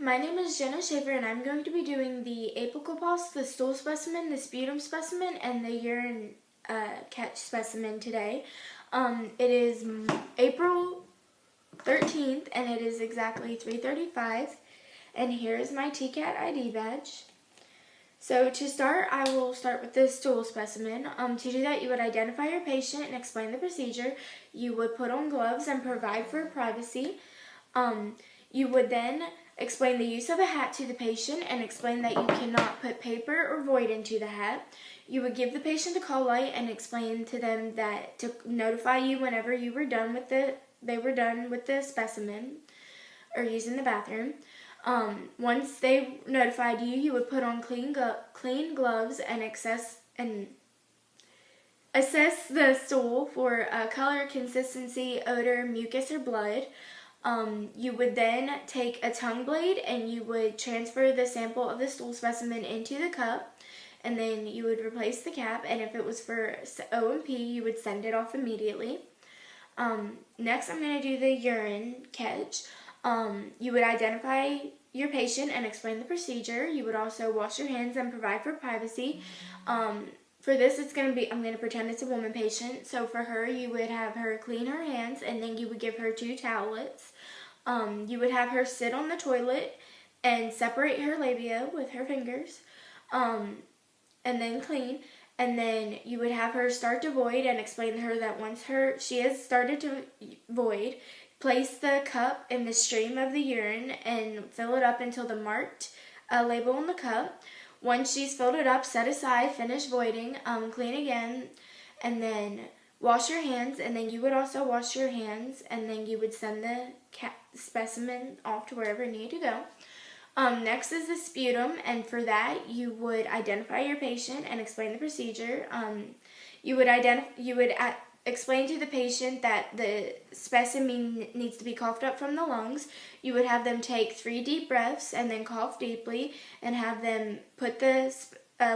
my name is Jenna Shaver, and I'm going to be doing the apical pulse, the stool specimen, the sputum specimen, and the urine catch specimen today. It is April 13th, and it is exactly 3:35, and here is my TCAT ID badge. So to start, I will start with the stool specimen. To do that, you would identify your patient and explain the procedure. You would put on gloves and provide for privacy. You would then explain the use of a hat to the patient and explain that you cannot put paper or void into the hat. You would give the patient the call light and explain to them that to notify you whenever you were done with they were done with the specimen or using the bathroom. Once they notified you, you would put on clean gloves and assess the stool for color, consistency, odor, mucus, or blood. You would then take a tongue blade and you would transfer the sample of the stool specimen into the cup, and then you would replace the cap, and if it was for O&P, you would send it off immediately. Next, I'm going to do the urine catch. You would identify your patient and explain the procedure. You would also wash your hands and provide for privacy. For this, I'm going to pretend it's a woman patient. So for her, you would have her clean her hands, and then you would give her 2 towelettes. You would have her sit on the toilet and separate her labia with her fingers, and then clean. And then you would have her start to void and explain to her that once she has started to void, place the cup in the stream of the urine and fill it up until the marked label on the cup. Once she's filled it up, set aside, finish voiding, clean again, and then wash your hands, and then you would also wash your hands, and then you would send the specimen off to wherever it needed to go. Next is the sputum, and for that, you would identify your patient and explain the procedure. You would explain to the patient that the specimen needs to be coughed up from the lungs. You would have them take 3 deep breaths and then cough deeply, and have them put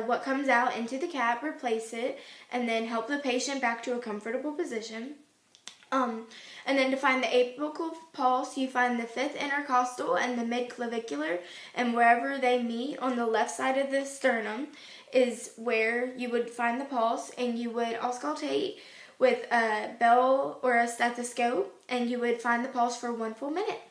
what comes out into the cap, replace it, and then help the patient back to a comfortable position. And then to find the apical pulse, you find the 5th intercostal and the mid-clavicular, and wherever they meet on the left side of the sternum is where you would find the pulse, and you would auscultate with a bell or a stethoscope, and you would find the pulse for 1 full minute.